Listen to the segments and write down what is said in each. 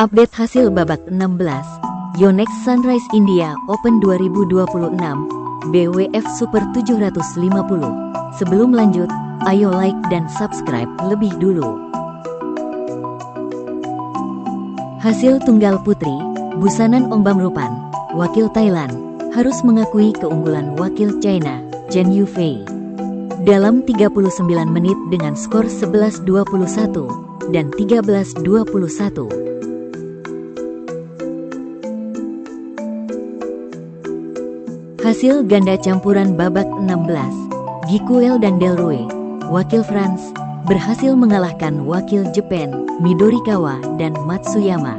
Update hasil babak 16 Yonex Sunrise India Open 2026 BWF Super 750. Sebelum lanjut, ayo like dan subscribe lebih dulu. Hasil tunggal putri, Busanan Ongbamrupan, wakil Thailand, harus mengakui keunggulan wakil China, Chen Yufei. Dalam 39 menit dengan skor 11-21 dan 13-21. Hasil ganda campuran babak 16, Gikuel dan Delroy, wakil France, berhasil mengalahkan wakil Jepang, Midorikawa dan Matsuyama.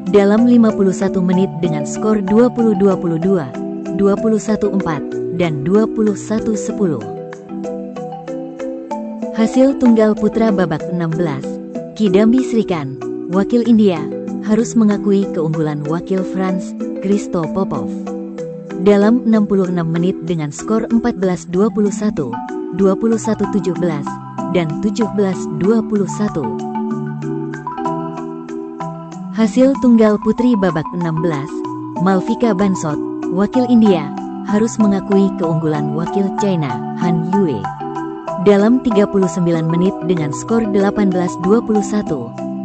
Dalam 51 menit dengan skor 20-22, 21-4, dan 21-10. Hasil tunggal putra babak 16, Kidambi Srikanth, wakil India, harus mengakui keunggulan wakil France, Christo Popov. Dalam 66 menit dengan skor 14-21, 21-17, dan 17-21. Hasil tunggal putri babak 16, Malvika Bansot, wakil India, harus mengakui keunggulan wakil China, Han Yue. Dalam 39 menit dengan skor 18-21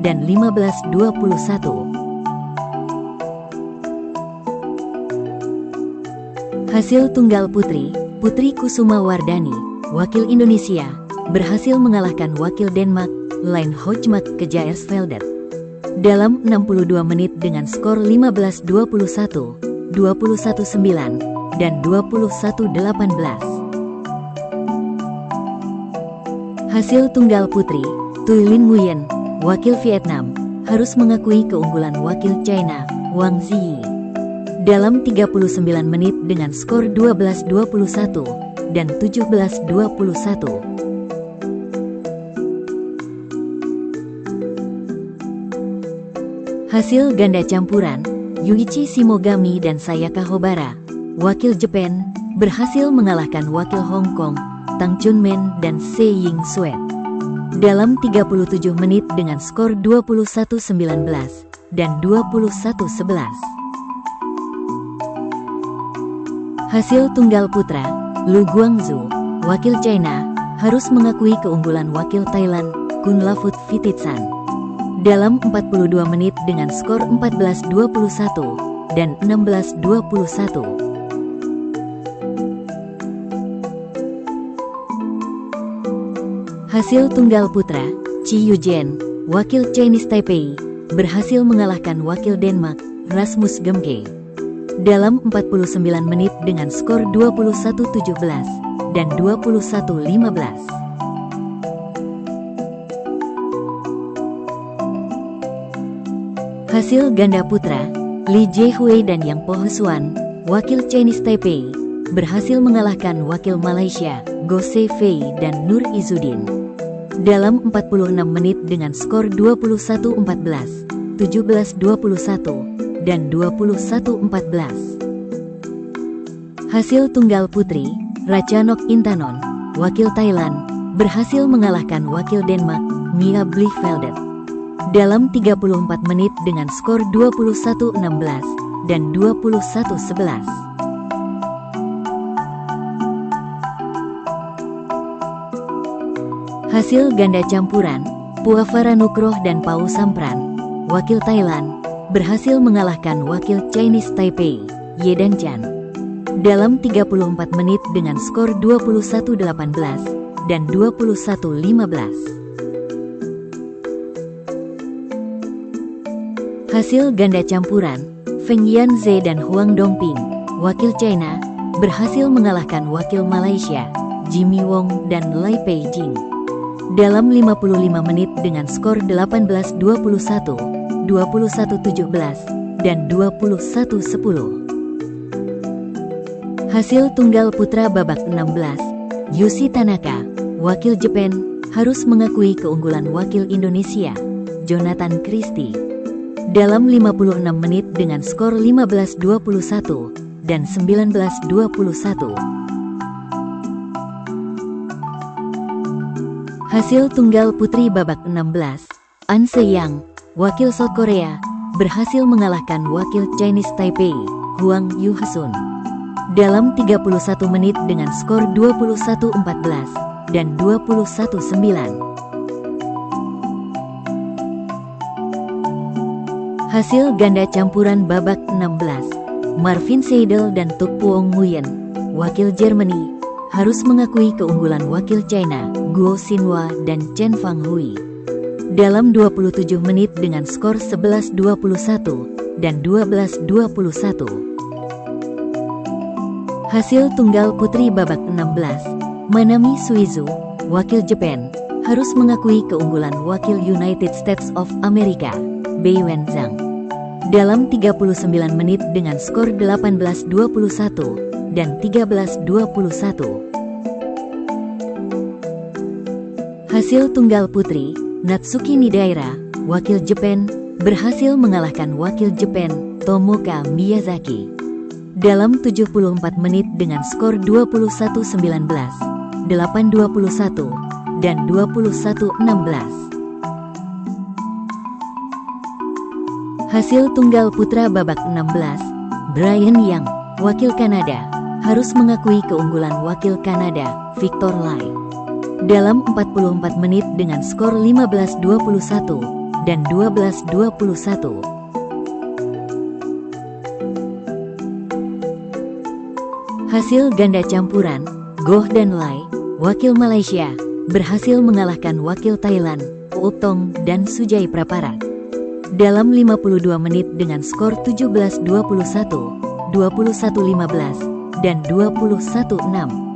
dan 15-21. Hasil tunggal putri, Putri Kusuma Wardani, wakil Indonesia, berhasil mengalahkan wakil Denmark, Line Hojmark Kjaersveldet. Dalam 62 menit dengan skor 15-21, 21-9, dan 21-18. Hasil tunggal putri, Thuy Linh Nguyen, wakil Vietnam, harus mengakui keunggulan wakil China, Wang Ziyi. Dalam 39 menit dengan skor 12-21 dan 17-21. Hasil ganda campuran, Yuichi Shimogami dan Sayaka Hobara, wakil Jepang, berhasil mengalahkan wakil Hong Kong, Tang Chunmen dan Se Ying Suet. Dalam 37 menit dengan skor 21-19 dan 21-11. Hasil tunggal putra, Lu Guangzhou, wakil China, harus mengakui keunggulan wakil Thailand, Kunlavut Phititsan. Dalam 42 menit dengan skor 14-21 dan 16-21. Hasil tunggal putra, Chi Yuzhen, wakil Chinese Taipei, berhasil mengalahkan wakil Denmark, Rasmus Gemke. Dalam 49 menit dengan skor 21-17 dan 21-15. Hasil ganda putra, Li Jiehui dan Yang Po Hesuan, wakil Chinese Taipei, berhasil mengalahkan wakil Malaysia, Go Se Fei dan Nur Izzuddin. Dalam 46 menit dengan skor 21-14, 17-21, dan 21-14. Hasil tunggal putri, Ratchanok Intanon, wakil Thailand, berhasil mengalahkan wakil Denmark, Mia Blichfeldet. Dalam 34 menit dengan skor 21-16 dan 21-11. Hasil ganda campuran, Puavara Nukroh dan Pau Sampran, wakil Thailand, berhasil mengalahkan wakil Chinese Taipei, Ye Dan Chan. Dalam 34 menit dengan skor 21-18 dan 21-15. Hasil ganda campuran, Feng Yanze dan Huang Dongping, wakil China, berhasil mengalahkan wakil Malaysia, Jimmy Wong dan Lai Peijing. Dalam 55 menit dengan skor 18-21, 21-17, dan 21-10. Hasil tunggal putra babak 16, Yushi Tanaka, wakil Jepang, harus mengakui keunggulan wakil Indonesia, Jonathan Christie. Dalam 56 menit dengan skor 15-21 dan 19-21. Hasil tunggal putri babak 16, An Se-yang, wakil South Korea, berhasil mengalahkan wakil Chinese Taipei, Huang Yuhasun, dalam 31 menit dengan skor 21-14 dan 21-9. Hasil ganda campuran babak 16, Marvin Seidel dan Tuk Puong Nguyen, wakil Germany, harus mengakui keunggulan wakil China, Guo Xinhua dan Chen Fanghui, dalam 27 menit dengan skor 11-21 dan 12-21. Hasil tunggal putri babak 16, Manami Suizu, wakil Jepang, harus mengakui keunggulan wakil United States of America, Bai Wenzhang, dalam 39 menit dengan skor 18-21 dan 13-21. Hasil tunggal putri, Natsuki Nidaira, wakil Jepang, berhasil mengalahkan wakil Jepang, Tomoka Miyazaki, dalam 74 menit dengan skor 21-19, 8-21, dan 21-16. Hasil tunggal putra babak 16, Brian Yang, wakil Kanada, harus mengakui keunggulan wakil Kanada, Victor Lai, dalam 44 menit dengan skor 15-21 dan 12-21. Hasil ganda campuran, Goh dan Lai, wakil Malaysia, berhasil mengalahkan wakil Thailand, Utong dan Sujai Praparat, dalam 52 menit dengan skor 17-21, 21-15, dan 21-6.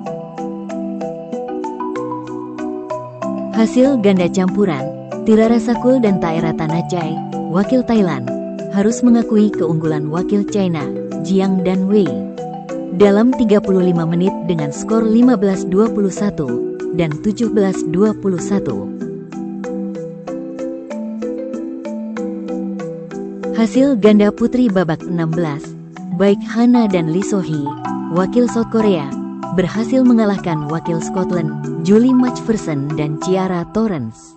Hasil ganda campuran, Tirara Sakul dan Taera Tanachai, wakil Thailand, harus mengakui keunggulan wakil China, Jiang dan Wei, dalam 35 menit dengan skor 15-21 dan 17-21. Hasil ganda putri babak 16, baik Hana dan Lee So-hee, wakil South Korea, berhasil mengalahkan wakil Scotland, Julie Macpherson dan Ciara Torrens,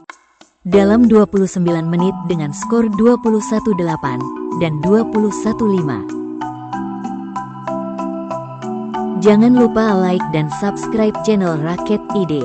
dalam 29 menit dengan skor 21-8 dan 21-5. Jangan lupa like dan subscribe channel Raket ID.